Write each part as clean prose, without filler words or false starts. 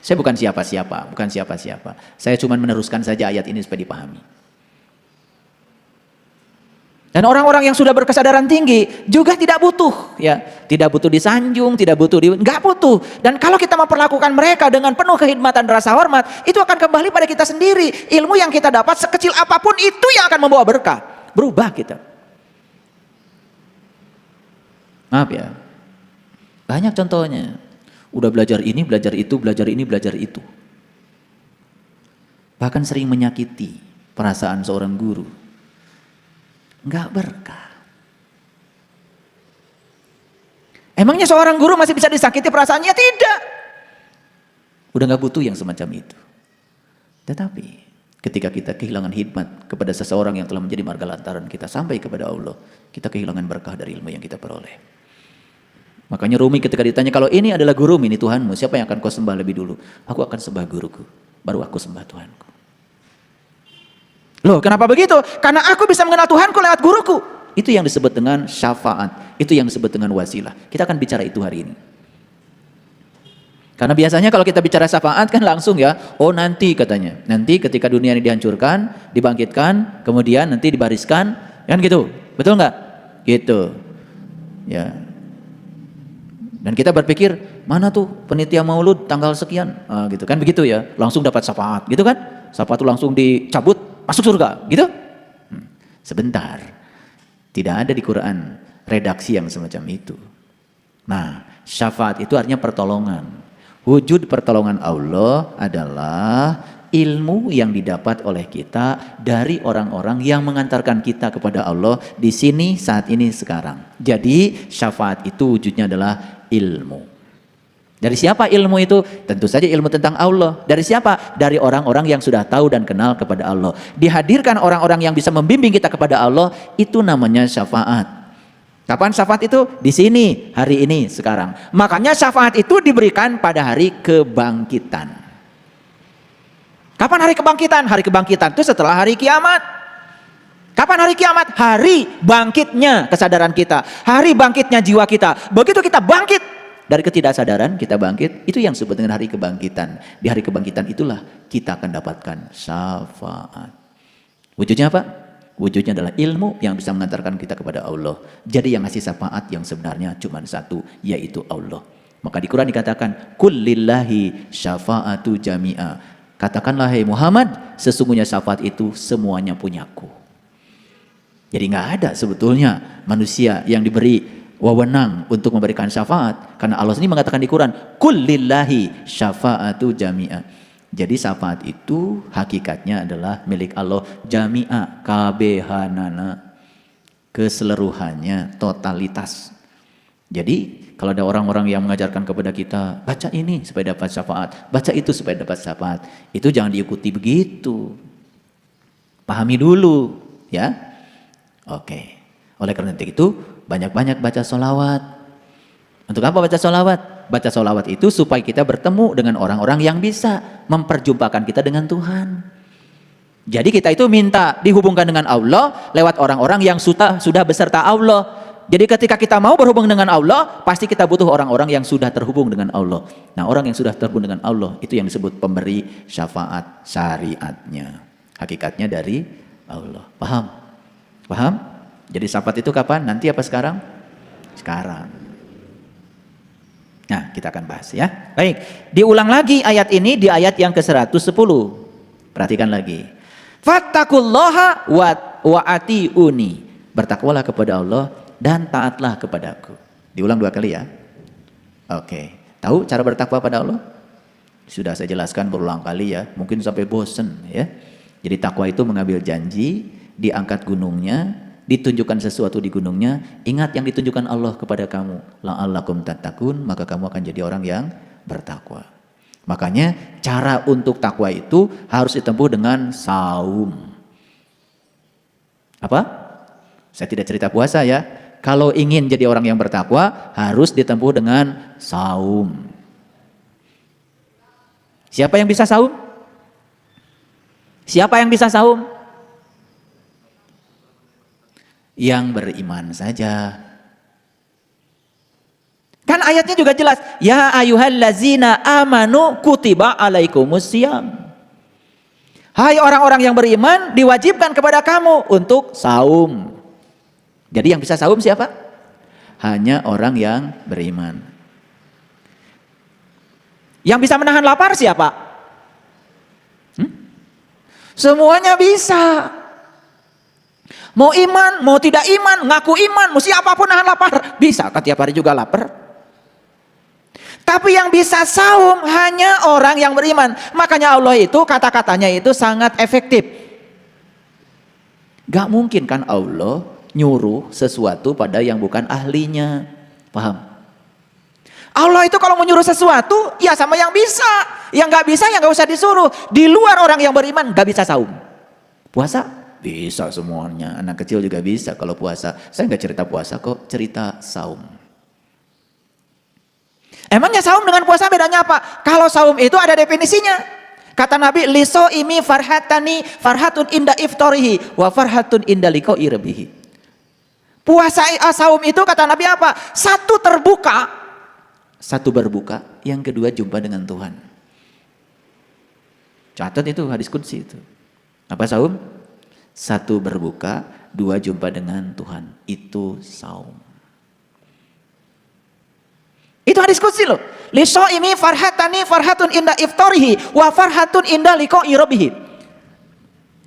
Saya bukan siapa-siapa. Saya cuma meneruskan saja ayat ini supaya dipahami. Dan orang-orang yang sudah berkesadaran tinggi juga tidak butuh, ya, tidak butuh disanjung, nggak butuh. Dan kalau kita memperlakukan mereka dengan penuh kehormatan dan rasa hormat, itu akan kembali pada kita sendiri. Ilmu yang kita dapat sekecil apapun itu yang akan membawa berkah, berubah kita. Maaf ya, banyak contohnya. Udah belajar ini, belajar itu, belajar ini, belajar itu. Bahkan sering menyakiti perasaan seorang guru. Enggak berkah. Emangnya seorang guru masih bisa disakiti perasaannya? Tidak. Udah gak butuh yang semacam itu. Tetapi ketika kita kehilangan hikmat kepada seseorang yang telah menjadi marga lantaran kita sampai kepada Allah, kita kehilangan berkah dari ilmu yang kita peroleh. Makanya Rumi ketika ditanya, kalau ini adalah gurumu, ini Tuhanmu, siapa yang akan kau sembah lebih dulu? Aku akan sembah guruku, baru aku sembah Tuhanku. Loh, kenapa begitu? Karena aku bisa mengenal Tuhanku lewat guruku. Itu yang disebut dengan syafaat. Itu yang disebut dengan wasilah. Kita akan bicara itu hari ini. Karena biasanya kalau kita bicara syafaat kan langsung ya, oh nanti katanya. Nanti ketika dunia ini dihancurkan, dibangkitkan, kemudian nanti dibariskan, kan gitu. Betul nggak? Gitu. Ya. Dan kita berpikir, mana tuh penitia maulud tanggal sekian? Gitu kan begitu ya. Langsung dapat syafaat, gitu kan? Syafaat itu langsung dicabut. Masuk surga, gitu? Sebentar, tidak ada di Quran redaksi yang semacam itu. Nah, syafaat itu artinya pertolongan. Wujud pertolongan Allah adalah ilmu yang didapat oleh kita dari orang-orang yang mengantarkan kita kepada Allah di sini, saat ini, sekarang. Jadi, syafaat itu wujudnya adalah ilmu. Dari siapa ilmu itu? Tentu saja ilmu tentang Allah. Dari siapa? Dari orang-orang yang sudah tahu dan kenal kepada Allah. Dihadirkan orang-orang yang bisa membimbing kita kepada Allah, itu namanya syafaat. Kapan syafaat itu? Di sini, hari ini, sekarang. Makanya syafaat itu diberikan pada hari kebangkitan. Kapan hari kebangkitan? Hari kebangkitan itu setelah hari kiamat. Kapan hari kiamat? Hari bangkitnya kesadaran kita. Hari bangkitnya jiwa kita. Begitu kita bangkit dari ketidaksadaran, kita bangkit, itu yang disebut dengan hari kebangkitan. Di hari kebangkitan itulah kita akan dapatkan syafaat. Wujudnya apa? Wujudnya adalah ilmu yang bisa mengantarkan kita kepada Allah. Jadi yang ngasih syafaat yang sebenarnya cuma satu, yaitu Allah. Maka di Quran dikatakan, kullillahi syafa'atu jami'a. Katakanlah, hai Muhammad, sesungguhnya syafaat itu semuanya punyaku. Jadi nggak ada sebetulnya manusia yang diberi wewenang untuk memberikan syafaat, karena Allah sendiri mengatakan di Quran, kullillahi syafa'atu jami'a. Jadi syafaat itu hakikatnya adalah milik Allah jami'a, kabehanana, keseluruhannya, totalitas. Jadi kalau ada orang-orang yang mengajarkan kepada kita, baca ini supaya dapat syafaat, baca itu supaya dapat syafaat, itu jangan diikuti begitu. Pahami dulu, ya. Oke. Oleh karena itu, banyak-banyak baca sholawat. Untuk apa baca sholawat? Baca sholawat itu supaya kita bertemu dengan orang-orang yang bisa memperjumpakan kita dengan Tuhan. Jadi kita itu minta dihubungkan dengan Allah lewat orang-orang yang sudah beserta Allah. Jadi ketika kita mau berhubung dengan Allah, pasti kita butuh orang-orang yang sudah terhubung dengan Allah. Nah, orang yang sudah terhubung dengan Allah, itu yang disebut pemberi syafaat syariatnya. Hakikatnya dari Allah. Paham? Paham? Jadi syafaat itu kapan? Nanti apa sekarang? Sekarang. Nah, kita akan bahas ya. Baik, diulang lagi ayat ini di ayat yang ke-110. Perhatikan lagi. Fattaqullaha wa atiuni. Bertakwalah kepada Allah dan taatlah kepadaku. Diulang 2 kali ya. Oke. Tahu cara bertakwa pada Allah? Sudah saya jelaskan berulang kali ya. Mungkin sampai bosen ya. Jadi takwa itu mengambil janji, diangkat gunungnya, ditunjukkan sesuatu di gunungnya, ingat yang ditunjukkan Allah kepada kamu, la'allakum tattaqun, maka kamu akan jadi orang yang bertakwa. Makanya cara untuk takwa itu harus ditempuh dengan saum. Apa? Saya tidak cerita puasa ya. Kalau ingin jadi orang yang bertakwa harus ditempuh dengan saum. Siapa yang bisa saum? Siapa yang bisa saum? Yang beriman saja. Kan ayatnya juga jelas, ya ayyuhallazina amanu kutiba alaikumusiyam. Hai orang-orang yang beriman, diwajibkan kepada kamu untuk saum. Jadi yang bisa saum siapa? Hanya orang yang beriman. Yang bisa menahan lapar siapa? Semuanya bisa. Mau iman, mau tidak iman, ngaku iman, mau siapapun nahan lapar. Bisa, kan tiap hari juga lapar. Tapi yang bisa saum hanya orang yang beriman. Makanya Allah itu kata-katanya itu sangat efektif. Gak mungkin kan Allah nyuruh sesuatu pada yang bukan ahlinya. Paham? Allah itu kalau mau nyuruh sesuatu ya sama yang bisa. Yang gak bisa ya gak usah disuruh. Di luar orang yang beriman gak bisa saum. Puasa? Bisa semuanya. Anak kecil juga bisa kalau puasa. Saya gak cerita puasa kok, cerita saum. Emangnya saum dengan puasa bedanya apa? Kalau saum itu ada definisinya. Kata Nabi, liso imi farhatani farhatun inda iftorihi wa farhatun inda liqa'i rabbih. Puasa saum itu kata Nabi apa? Satu terbuka, satu berbuka, yang kedua jumpa dengan Tuhan. Catat itu hadis qudsi itu. Apa saum? Satu berbuka, dua jumpa dengan Tuhan. Itu saum. Itu hadis qudsi loh. Lisoimi farhatani farhatun inda iftorihi wa farhatun inda liqa'i rabbih.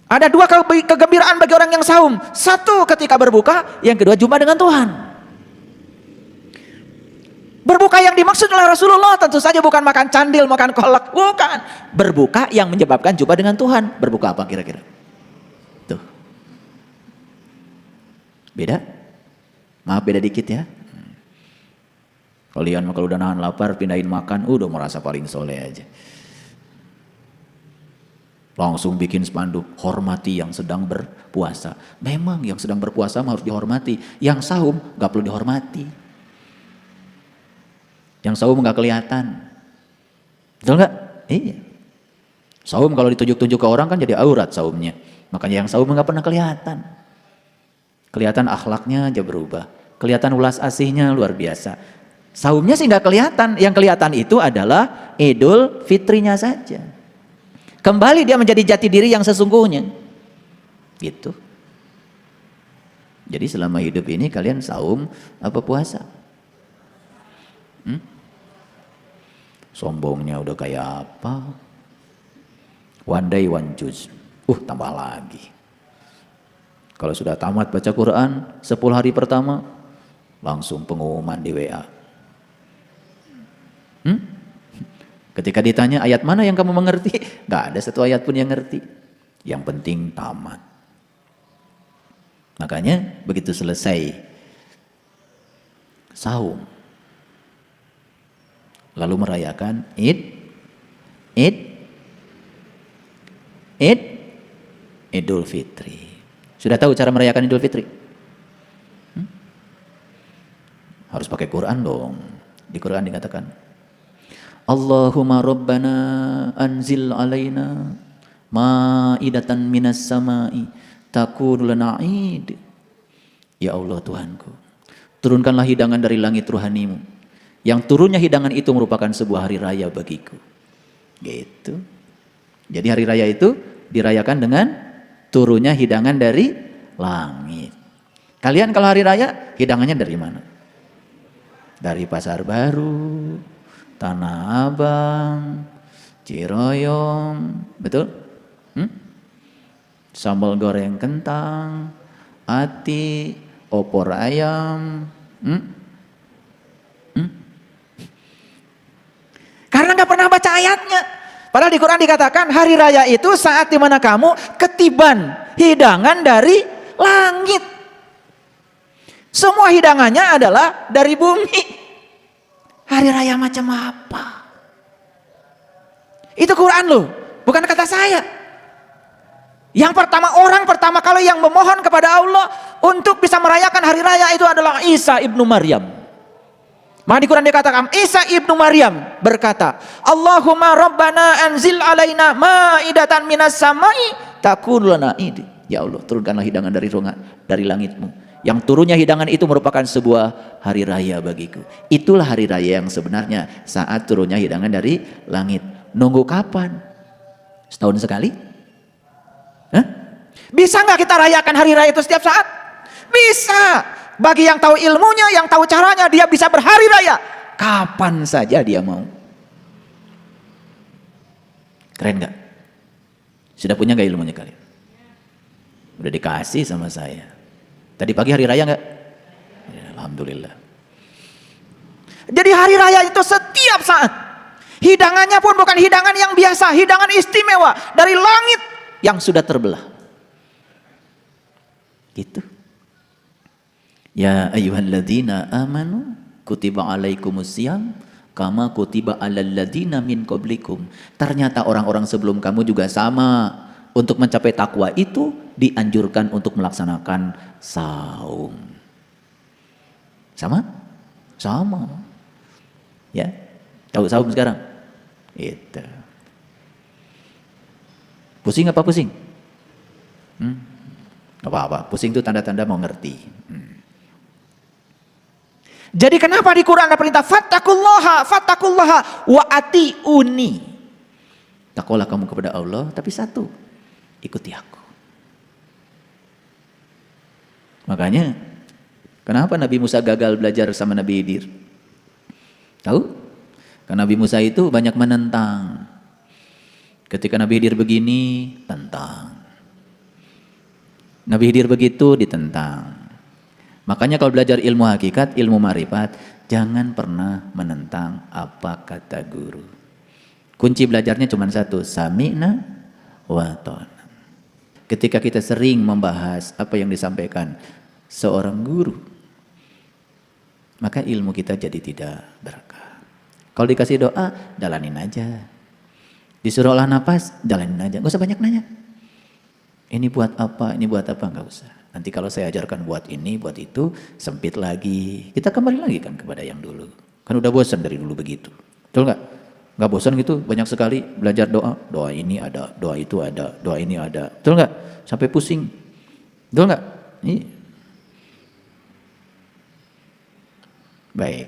Ada dua kegembiraan bagi orang yang saum. Satu ketika berbuka, yang kedua jumpa dengan Tuhan. Berbuka yang dimaksud oleh Rasulullah tentu saja bukan makan candil, makan kolak, bukan. Berbuka yang menyebabkan jumpa dengan Tuhan. Berbuka apa kira-kira? Tuh. Beda? Maaf beda dikit ya. Kalian kalau udah nahan lapar pindahin makan, udah merasa paling soleh aja. Langsung bikin spanduk, hormati yang sedang berpuasa. Memang yang sedang berpuasa harus dihormati. Yang saum gak perlu dihormati. Yang saum gak kelihatan. Betul gak? Iya. Saum kalau ditunjuk-tunjuk ke orang kan jadi aurat saumnya. Makanya yang saum gak pernah kelihatan. Kelihatan akhlaknya aja berubah. Kelihatan ulas asihnya luar biasa. Saumnya sih nggak kelihatan, yang kelihatan itu adalah Idul Fitrinya saja. Kembali dia menjadi jati diri yang sesungguhnya. Gitu. Jadi selama hidup ini kalian saum apa puasa? Sombongnya udah kayak apa? One day one juz. Tambah lagi. Kalau sudah tamat baca Quran 10 hari pertama, langsung pengumuman di WA. Ketika ditanya ayat mana yang kamu mengerti, gak ada satu ayat pun yang ngerti. Yang penting tamat. Makanya begitu selesai saum, lalu merayakan Idul Fitri. Sudah tahu cara merayakan Idul Fitri? Harus pakai Quran dong. Di Quran dikatakan, Allahumma rabbana anzil alaina ma'idatan minas sama'i takunu lana id. Ya Allah Tuhanku, turunkanlah hidangan dari langit rohanimu. Yang turunnya hidangan itu merupakan sebuah hari raya bagiku. Gitu. Jadi hari raya itu dirayakan dengan turunnya hidangan dari langit. Kalian kalau hari raya hidangannya dari mana? Dari Pasar Baru, Tanah Abang, Ciroyom, betul? Sambal goreng kentang, ati, opor ayam. Karena nggak pernah baca ayatnya. Padahal di Quran dikatakan hari raya itu saat dimana kamu ketiban hidangan dari langit. Semua hidangannya adalah dari bumi. Hari raya macam apa? Itu Quran loh, bukan kata saya. Yang pertama, orang pertama kali yang memohon kepada Allah untuk bisa merayakan hari raya itu adalah Isa ibnu Maryam. Maka di Quran dikatakan Isa ibnu Maryam berkata, Allahumma rabbana anzil alaina ma'idatan minas samai takun lana id. Ya Allah, turunkanlah hidangan dari langitmu yang turunnya hidangan itu merupakan sebuah hari raya bagiku. Itulah hari raya yang sebenarnya, saat turunnya hidangan dari langit. Nunggu kapan? Setahun sekali? Hah? Bisa nggak kita rayakan hari raya itu setiap saat? Bisa. Bagi yang tahu ilmunya, yang tahu caranya, dia bisa berhari raya kapan saja dia mau. Keren nggak? Sudah punya nggak ilmunya kalian? Udah dikasih sama saya. Tadi pagi hari raya nggak? Ya, alhamdulillah. Jadi hari raya itu setiap saat. Hidangannya pun bukan hidangan yang biasa, hidangan istimewa dari langit yang sudah terbelah. Gitu. Ya ayyuhalladzina amanu kutiba alaikumusiyam kama kutiba alal ladzina min qablikum. Ternyata orang-orang sebelum kamu juga sama. Untuk mencapai takwa itu dianjurkan untuk melaksanakan saum. Sama? Sama. Ya. Tahu saum sekarang? Itu. Pusing apa pusing? Apa-apa. Pusing itu tanda-tanda mau ngerti. Jadi kenapa di Quran ada perintah fattakullaha wa atiuni. Takwalah kamu kepada Allah, tapi satu, ikuti aku. Makanya kenapa Nabi Musa gagal belajar sama Nabi Khidir? Tahu? Karena Nabi Musa itu banyak menentang. Ketika Nabi Khidir begini, tentang. Nabi Khidir begitu, ditentang. Makanya kalau belajar ilmu hakikat, ilmu ma'rifat, jangan pernah menentang apa kata guru. Kunci belajarnya cuma satu, sami'na wa ta'na. Ketika kita sering membahas apa yang disampaikan seorang guru, maka ilmu kita jadi tidak berkah. Kalau dikasih doa, jalanin aja. Disuruh olah nafas, jalanin aja. Gak usah banyak nanya. Ini buat apa, gak usah. Nanti kalau saya ajarkan buat ini, buat itu, sempit lagi. Kita kembali lagi kan kepada yang dulu. Kan udah bosan dari dulu begitu. Betul gak? Gak bosan gitu, banyak sekali belajar doa. Doa ini ada, doa itu ada, doa ini ada. Betul gak? Sampai pusing. Betul gak? Iya. Baik.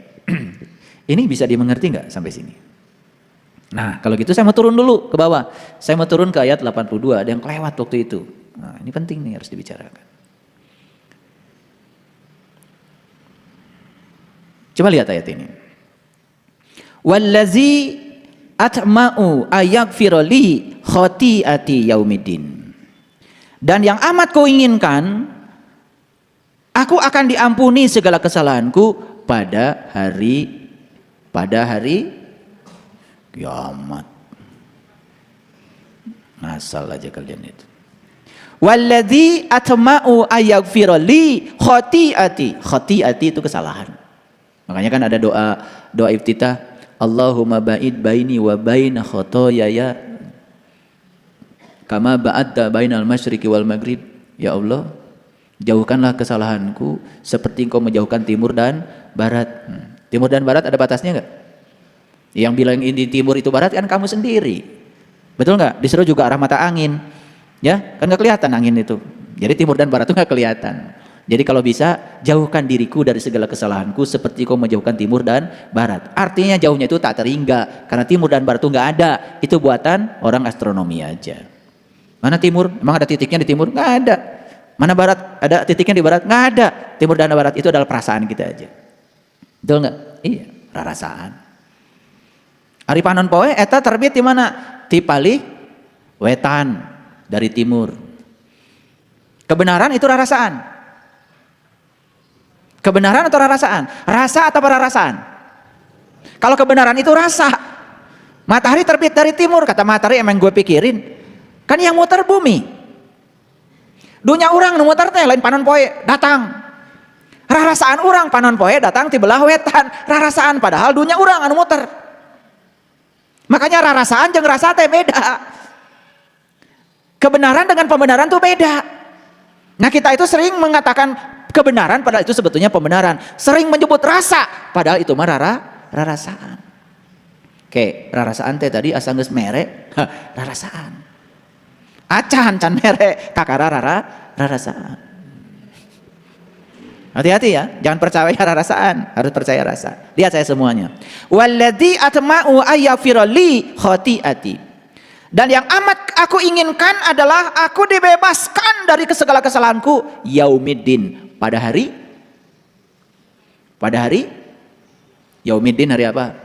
Ini bisa dimengerti gak sampai sini? Nah, kalau gitu saya mau turun dulu ke bawah. Saya mau turun ke ayat 82, ada yang kelewat waktu itu. Nah, ini penting nih, harus dibicarakan. Coba lihat ayat ini. Wallazi atma'u ayaghfira li khati'ati yaumiddin. Dan yang amat ku inginkan, aku akan diampuni segala kesalahanku pada hari kiamat. Ngasal aja kalian itu. Wallazi atma'u ayaghfira li khati'ati. Khati'ati itu kesalahan. Makanya kan ada doa iftitah, Allahumma ba'id baini wa baina khotoyaya kama ba'adta bainal masyriqi wal maghrib. Ya Allah, jauhkanlah kesalahanku seperti Engkau menjauhkan timur dan barat. Timur dan barat ada batasnya enggak? Yang bilang ini timur itu barat kan kamu sendiri. Betul enggak? Disuruh juga arah mata angin. Ya, kan enggak kelihatan angin itu. Jadi timur dan barat itu enggak kelihatan. Jadi kalau bisa, jauhkan diriku dari segala kesalahanku seperti kau menjauhkan timur dan barat. Artinya jauhnya itu tak terhingga. Karena timur dan barat itu nggak ada. Itu buatan orang astronomi aja. Mana timur? Emang ada titiknya di timur? Nggak ada. Mana barat? Ada titiknya di barat? Nggak ada. Timur dan barat itu adalah perasaan kita aja. Betul nggak? Iya, perasaan. Ari panon poe, eta terbit di mana? Di Palih Wetan, dari timur. Kebenaran itu rarasaan. Kebenaran atau rarasaan? Rasa atau rarasaan? Kalau kebenaran itu rasa. Matahari terbit dari timur, kata matahari emang gue pikirin. Kan yang muter bumi. Dunia orang nu muter teh lain panon poe datang. Rarasaan orang panon poe datang ti belah wetan. Rarasaan padahal dunia orang anu muter. Makanya rarasaan jeung rasa teh beda. Kebenaran dengan pembenaran tuh beda. Nah kita itu sering mengatakan kebenaran padahal itu sebetulnya pembenaran. Sering menyebut rasa padahal itu mah rarasaan. Oke, rarasaan teh tadi asa geus mere, rarasaan. Acan can mere kakara rarasaan. Hati-hati ya, jangan percaya rasa-rasaan, harus percaya rasa. Lihat saya semuanya. Walladzi atma'u ayaghfira li khati'ati. Dan yang amat aku inginkan adalah aku dibebaskan dari segala kesalahanku yaumiddin, pada hari yaumiddin, hari apa?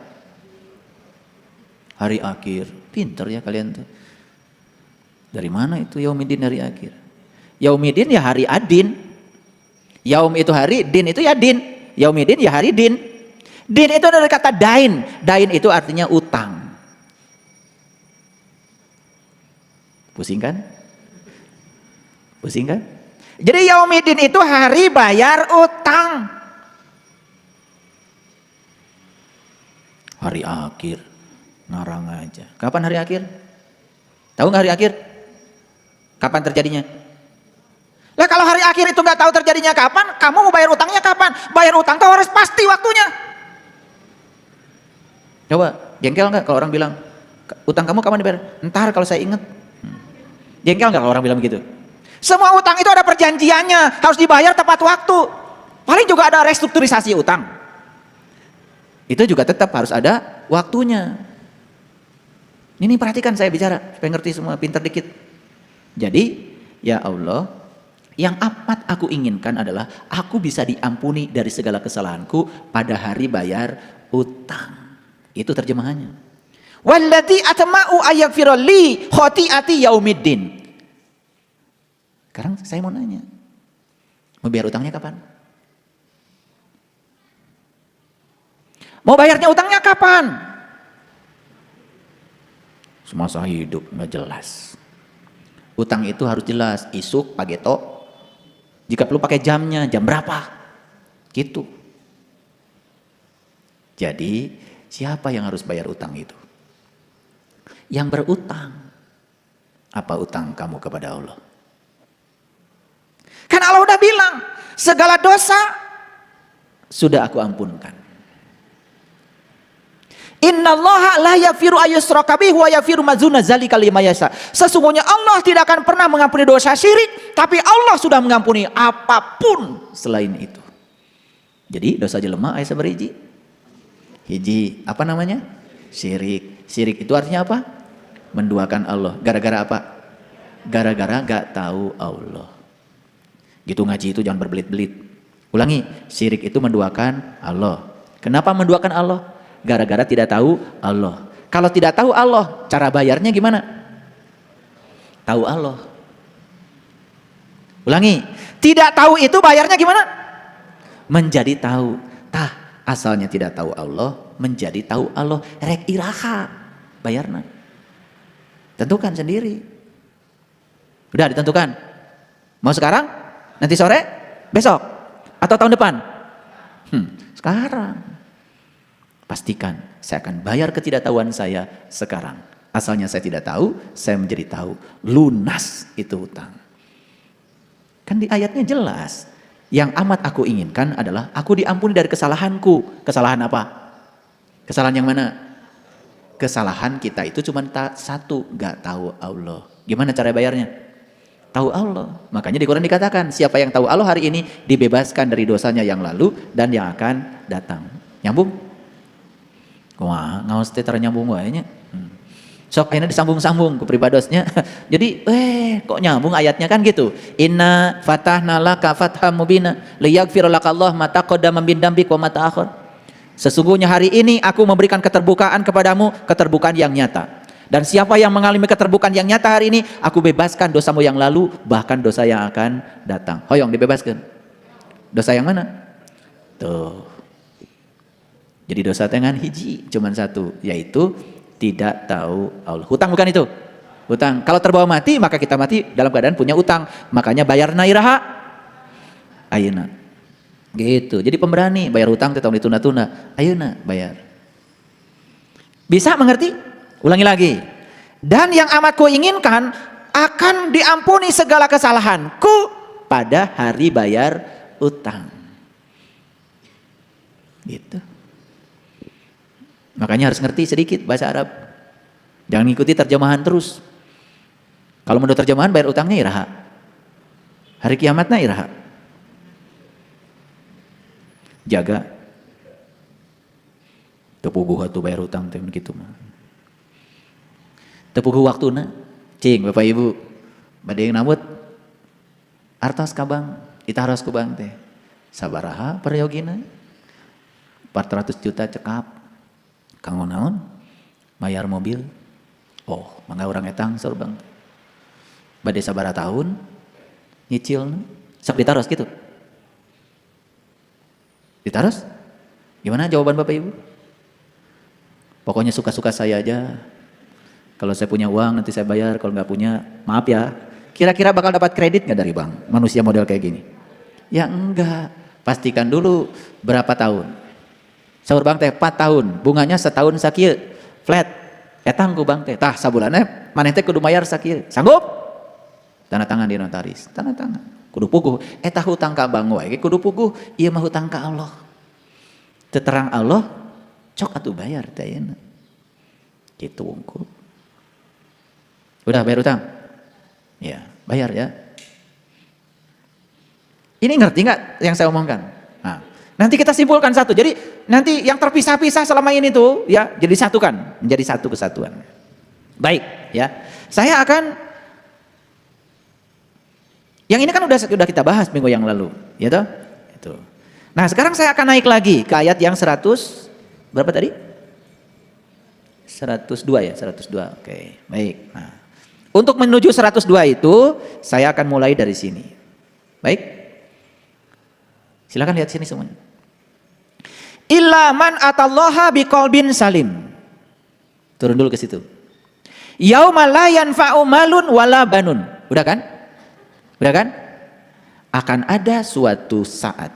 Hari akhir. Pinter ya kalian tuh. Dari mana itu yaumiddin, hari akhir? Yaumiddin ya hari adin. Yaum itu hari, din itu ya din. Yaumiddin ya hari din. Din itu dari kata dain. Dain itu artinya utang. Pusing kan? Pusing kan? Jadi yaumiddin itu hari bayar utang. Hari akhir, ngarang aja. Kapan hari akhir? Tahu nggak hari akhir? Kapan terjadinya? Lah kalau hari akhir itu nggak tahu terjadinya kapan, kamu mau bayar utangnya kapan? Bayar utang tuh harus pasti waktunya. Coba, jengkel nggak kalau orang bilang, utang kamu kapan dibayar? Ntar kalau saya ingat. Jengkel nggak kalau orang bilang begitu? Semua utang itu ada perjanjiannya, harus dibayar tepat waktu. Paling juga ada restrukturisasi utang. Itu juga tetap harus ada waktunya. Ini perhatikan saya bicara, supaya ngerti semua, pinter dikit. Jadi, ya Allah, yang amat aku inginkan adalah aku bisa diampuni dari segala kesalahanku pada hari bayar utang. Itu terjemahannya. Walladzi atma'u ayaghfira li khati'ati yaumiddin. Sekarang saya mau nanya. Mau bayar utangnya kapan? Mau bayarnya utangnya kapan? Semasa hidup nggak jelas. Utang itu harus jelas, isuk, pageto. Jika perlu pakai jamnya, jam berapa? Gitu. Jadi, siapa yang harus bayar utang itu? Yang berutang. Apa utang kamu kepada Allah? Kan Allah udah bilang, segala dosa sudah aku ampunkan. Innallaha la yaghfiru ayyushraka bihi wa yaghfiru ma dzuna dzalika liman yasha. Sesungguhnya Allah tidak akan pernah mengampuni dosa syirik, tapi Allah sudah mengampuni apapun selain itu. Jadi dosa jelema aya sabaraha hiji? Hiji, apa namanya? Syirik. Syirik itu artinya apa? Menduakan Allah. Gara-gara apa? Gara-gara gak tahu Allah. Gitu ngaji itu jangan berbelit-belit. Ulangi, syirik itu menduakan Allah. Kenapa menduakan Allah? Gara-gara tidak tahu Allah. Kalau tidak tahu Allah, cara bayarnya gimana? Tahu Allah. Ulangi, tidak tahu itu bayarnya gimana? Menjadi tahu. Tah, asalnya tidak tahu Allah, menjadi tahu Allah. Rek iraha bayarna. Tentukan sendiri. Udah ditentukan. Mau sekarang? Nanti sore? Besok? Atau tahun depan? Sekarang. Pastikan saya akan bayar ketidaktahuan saya sekarang. Asalnya saya tidak tahu, saya menjadi tahu. Lunas itu hutang. Kan di ayatnya jelas. Yang amat aku inginkan adalah aku diampuni dari kesalahanku. Kesalahan apa? Kesalahan yang mana? Kesalahan kita itu cuma satu, gak tahu Allah. Gimana cara bayarnya? Tahu Allah. Makanya di Quran dikatakan, siapa yang tahu Allah hari ini dibebaskan dari dosanya yang lalu dan yang akan datang. Nyambung? Wah, ngawas teh tara nyambung wae nya. Sok ayeuna disambung-sambung ke pribadosnya. Jadi, kok nyambung ayatnya kan gitu. Inna fatahna laka fatham mubina liyaghfir lakallah ma taqaddama min dambik wa ma ta'akhir. Sesungguhnya hari ini aku memberikan keterbukaan kepadamu, keterbukaan yang nyata. Dan siapa yang mengalami keterbukaan yang nyata hari ini, aku bebaskan dosamu yang lalu, bahkan dosa yang akan datang. Hoyong dibebaskan. Dosa yang mana? Tuh. Jadi dosa dengan hiji cuman satu, yaitu tidak tahu Allah. Hutang bukan itu? Hutang. Kalau terbawa mati, maka kita mati dalam keadaan punya utang. Makanya bayar nairaha ayeuna. Gitu. Jadi pemberani bayar hutang tahun ditunda-tunda. Ayeuna bayar. Bisa mengerti? Ulangi lagi. Dan yang amat ku inginkan akan diampuni segala kesalahanku pada hari bayar utang. Gitu. Makanya harus ngerti sedikit bahasa Arab. Jangan ngikuti terjemahan terus. Kalau menurut terjemahan bayar utangnya iraha. Hari kiamatnya iraha. jaga. Tepuguh atuh bayar hutang teh gitu mah. Tepuguh waktuna, cing Bapak Ibu, bade namut artos ka bank, ditaros ku bank teh. Sabaraha periogina? 400 juta cekap. Kanggo naon? Mayar mobil. Oh, mangga urang etang saur bang. Bade sabaraha tahun nyicilna. Sok ditaros gitu. Ditaros? Gimana jawaban Bapak Ibu? Pokoknya suka-suka saya aja. Kalau saya punya uang nanti saya bayar, kalau nggak punya maaf ya. Kira-kira bakal dapat kredit nggak dari bank? Manusia model kayak gini? Ya enggak. Pastikan dulu berapa tahun. Saur bank teh 4 tahun, bunganya setahun sakieu. Flat. Etang ku bank teh. Tah sabulanna maneh teh kudu mayar sakieu. Sanggup? Tanda tangan di notaris. Tanda tangan. Kudu puguh. Eta hutang ka bank wae kudu puguh. Ieu mah hutang ka Allah. Teterang Allah cok atuh bayar teh ayeuna. Kitu wungkul. Udah bayar utang? Ya, bayar ya. Ini ngerti nggak yang saya omongkan? Nah, nanti kita simpulkan satu. Jadi nanti yang terpisah-pisah selama ini tuh ya jadi satukan, menjadi satu kesatuan. Baik, ya. Saya akan yang ini kan udah kita bahas minggu yang lalu, ya toh? Itu. Nah, sekarang saya akan naik lagi ke ayat yang 100 berapa tadi? 102 ya, 102. Oke, baik. Nah, untuk menuju 102 itu saya akan mulai dari sini. Baik. Silakan lihat sini semuanya. Illa man atallaha biqalbin salim. Turun dulu ke situ. Yauma la yanfa'u malun wala banun. Udah kan? Udah kan? Akan ada suatu saat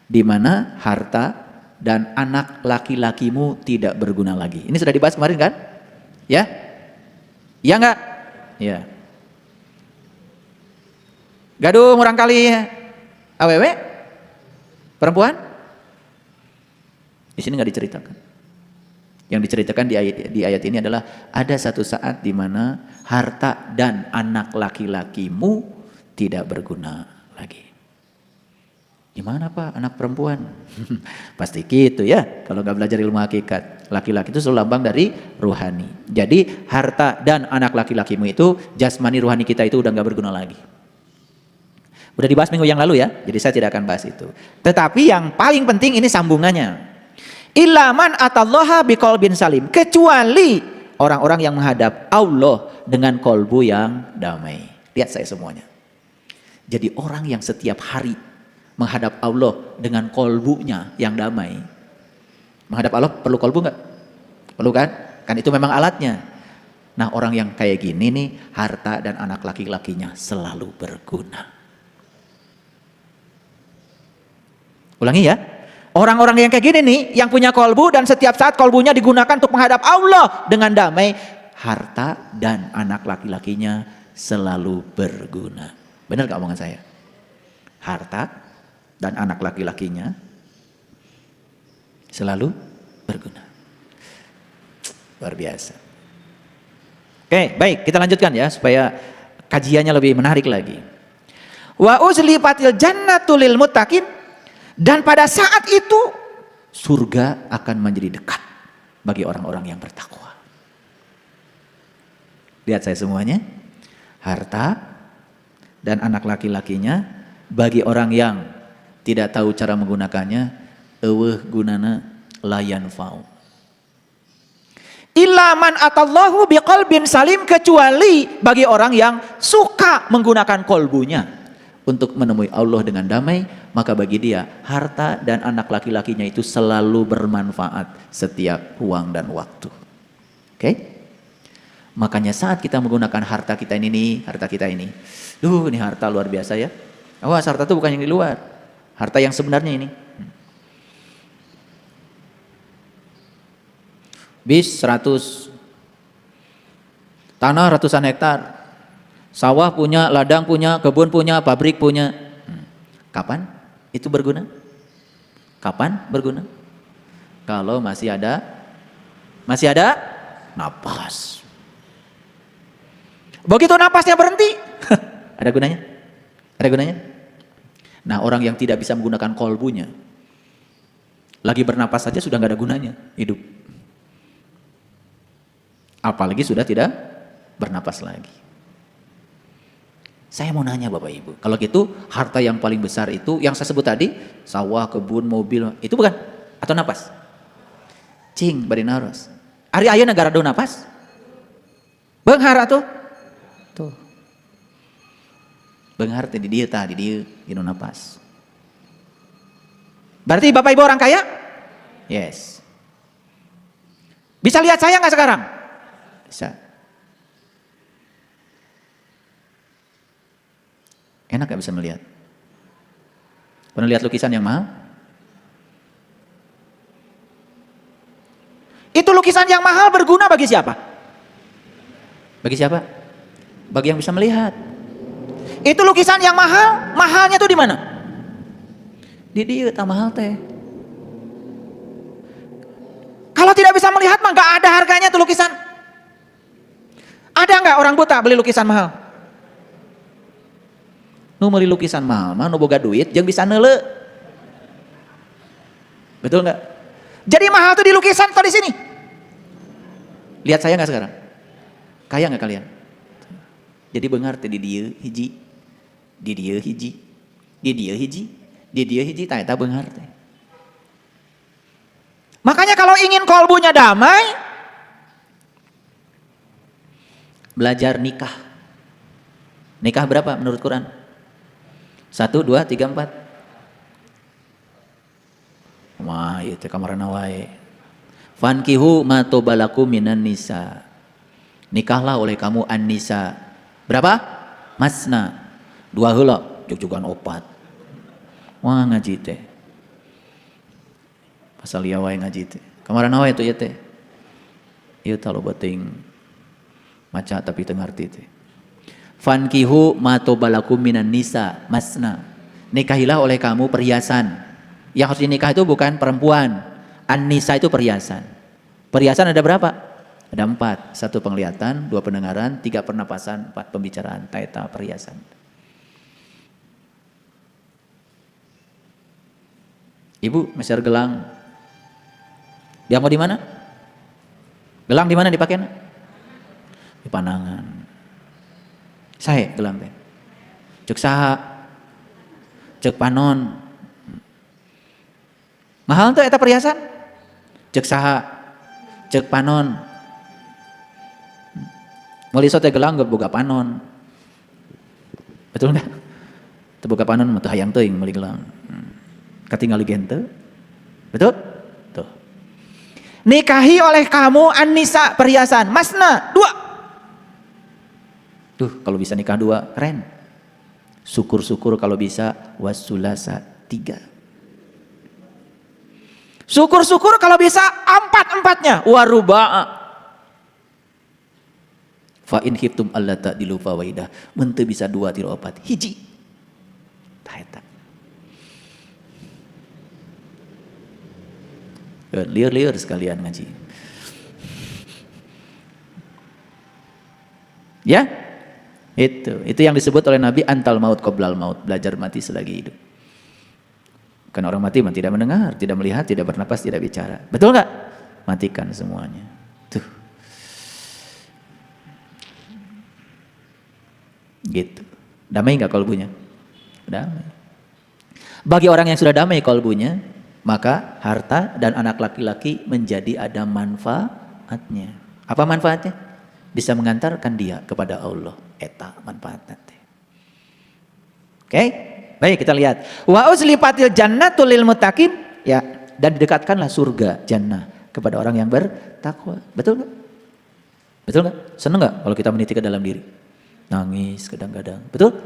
di mana harta dan anak laki-lakimu tidak berguna lagi. Ini sudah dibahas kemarin kan? Ya? Ya enggak? Ya. Gaduh murang kali awewe perempuan? Di sini nggak diceritakan. Yang diceritakan di ayat ini adalah ada satu saat di mana harta dan anak laki-lakimu tidak berguna lagi. Gimana Pak anak perempuan? Pasti gitu ya. Kalau nggak belajar ilmu hakikat, laki-laki itu selalu lambang dari ruhani. Jadi harta dan anak laki-lakimu itu jasmani ruhani kita itu udah nggak berguna lagi. Udah dibahas minggu yang lalu ya. Jadi saya tidak akan bahas itu. Tetapi yang paling penting ini sambungannya. Ilaman atallaha biqalbin salim, kecuali orang-orang yang menghadap Allah dengan kolbu yang damai. Lihat saya semuanya. Jadi orang yang setiap hari menghadap Allah dengan kolbunya yang damai. Menghadap Allah perlu kolbu nggak? Perlu kan? Kan itu memang alatnya. Nah orang yang kayak gini nih harta dan anak laki-lakinya selalu berguna. Ulangi ya. Orang-orang yang kayak gini nih, yang punya kolbu dan setiap saat kolbunya digunakan untuk menghadap Allah dengan damai, harta dan anak laki-lakinya selalu berguna. Benar gak omongan saya? Harta dan anak laki-lakinya selalu berguna. Luar biasa. Oke, baik, kita lanjutkan ya supaya kajiannya lebih menarik lagi. Wa uzlifatil jannatu lil muttaqin. Dan pada saat itu surga akan menjadi dekat bagi orang-orang yang bertakwa. Lihat saya semuanya. Harta dan anak laki-lakinya bagi orang yang tidak tahu cara menggunakannya, eueuh gunana layan fau. Illa man atallahu biqalbin salim, kecuali bagi orang yang suka menggunakan kolbunya untuk menemui Allah dengan damai, maka bagi dia harta dan anak laki-lakinya itu selalu bermanfaat setiap ruang dan waktu. Oke? Makanya saat kita menggunakan harta kita ini, ini harta luar biasa ya. Awas, harta itu bukan yang di luar, harta yang sebenarnya ini. Bis 100, tanah ratusan hektar. Sawah punya, ladang punya, kebun punya, pabrik punya. Kapan itu berguna? Kapan berguna? Kalau masih ada napas. Begitu napasnya berhenti, ada gunanya? Ada gunanya? Nah, orang yang tidak bisa menggunakan kolbunya, Lagi bernapas saja sudah nggak ada gunanya hidup. Apalagi sudah tidak bernapas lagi. Saya mau nanya Bapak Ibu, kalau gitu harta yang paling besar itu yang saya sebut tadi, sawah, kebun, mobil, itu bukan? Atau napas? Cing, bari naros. Ari aya negara do napas? Beunghar atuh. Tuh. Beunghar teh di dieu tah, di dieu dinu napas. Berarti Bapak Ibu orang kaya? Yes. Bisa lihat saya nggak sekarang? Bisa. Enak gak bisa melihat? Pernah lihat lukisan yang mahal? Itu lukisan yang mahal berguna bagi siapa? Bagi siapa? Bagi yang bisa melihat. Itu lukisan yang mahal, mahalnya tuh di mana? Di dia tak mahal teh. Kalau tidak bisa melihat mah gak ada harganya tuh lukisan. Ada nggak orang buta beli lukisan mahal? Nu meuli lukisan mahal mah nu boga duit jeung bisa neule. Betul nggak? Jadi mahal tuh di lukisan atau di sini? Lihat saya nggak sekarang? Kaya nggak kalian? Jadi beunghar teh di dieu hiji, di dieu hiji, di dieu hiji, di dieu hiji, tah eta beunghar teh. Makanya kalau ingin kolbunya damai, belajar nikah. Nikah berapa menurut Quran? 1, 2, 3, 4. Wah, itu kamarana wae. Fankihu ma tobalakum minan nisa. Nikahlah oleh kamu an-nisa. Berapa? Masna. 2 heula, jug-jugan 4. Wah, ngaji teh. Pasal ieu wae ngaji teh. Kamarana wae tuh ieu teh. Ieu tah loba teuing maca tapi teu ngarti teh. Fankihu ma tobalakum minan nisa masna. Nikahilah oleh kamu perhiasan. Yang harus dinikah itu bukan perempuan. An-nisa itu perhiasan. Perhiasan ada berapa? Ada 4. 1 penglihatan, 2 pendengaran, 3 pernapasan, 4 pembicaraan. Taeta perhiasan. Ibu meser gelang. Dia mau di mana? Gelang di mana dipakai? Di panangan. Sae gelang teh. Cek saha? Cek panon. Mahal tuh eta perhiasan? Cek saha? Cek panon. Meuli teh gelang gak boga panon. Betul enggak? Teu boga panon mah teu hayang teuing meuli gelang. Katingali gen teu. Betul? Tuh. Nikahi oleh kamu an-nisa perhiasan. Masna 2. Tuh, kalau bisa nikah 2, keren. Syukur-syukur kalau bisa wasulasa 3. Syukur-syukur kalau bisa 4-4-nya. Waruba'a. Fa in khiftum alla ta'dilu fawaidah. Mun teu bisa 2 tilu 4, hiji. Tah eta. Liur-liur sekalian ngaji. Ya? Itu yang disebut oleh Nabi antal maut qoblal maut, belajar mati selagi hidup. Karena orang mati tidak mendengar, tidak melihat, tidak bernapas, tidak bicara. Betul nggak? Matikan semuanya. Tuh. Gitu. Damai nggak kolbunya? Damai. Bagi orang yang sudah damai kolbunya, maka harta dan anak laki-laki menjadi ada manfaatnya. Apa manfaatnya? Bisa mengantarkan dia kepada Allah. Eta manfaatnya. Oke? Baik, kita lihat. Wa uzlifatil jannatul lil muttaqin, ya, dan didekatkanlah surga jannah kepada orang yang bertakwa. Betul enggak? Betul enggak? Seneng enggak kalau kita meniti ke dalam diri? Nangis kadang-kadang. Betul?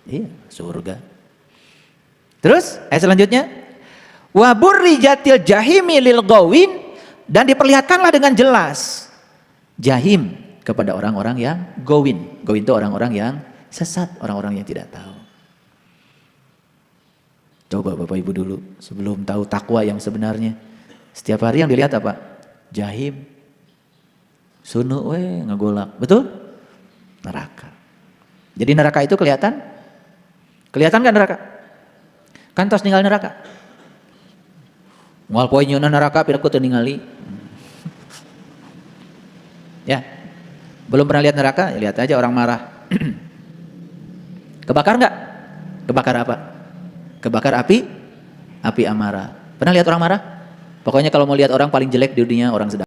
Iya, surga. Terus ayat selanjutnya, wa burrijatil jahimi lil ghawin, dan diperlihatkanlah dengan jelas jahim kepada orang-orang yang gowin. Gowin itu orang-orang yang sesat, orang-orang yang tidak tahu. Coba Bapak Ibu dulu sebelum tahu takwa yang sebenarnya. Setiap hari yang dilihat apa? Jahim. Sunu ngegolak. Betul? Neraka. Jadi neraka itu kelihatan? Kelihatan kan neraka? Kan tos tinggal neraka. Moal poe nyeuna neraka piraku teu ningali. Ya. Belum pernah lihat neraka? Ya, lihat aja orang marah. Kebakar enggak? Kebakar apa? Kebakar api amarah. Pernah lihat orang marah? Pokoknya kalau mau lihat orang paling jelek di dunia orang sedang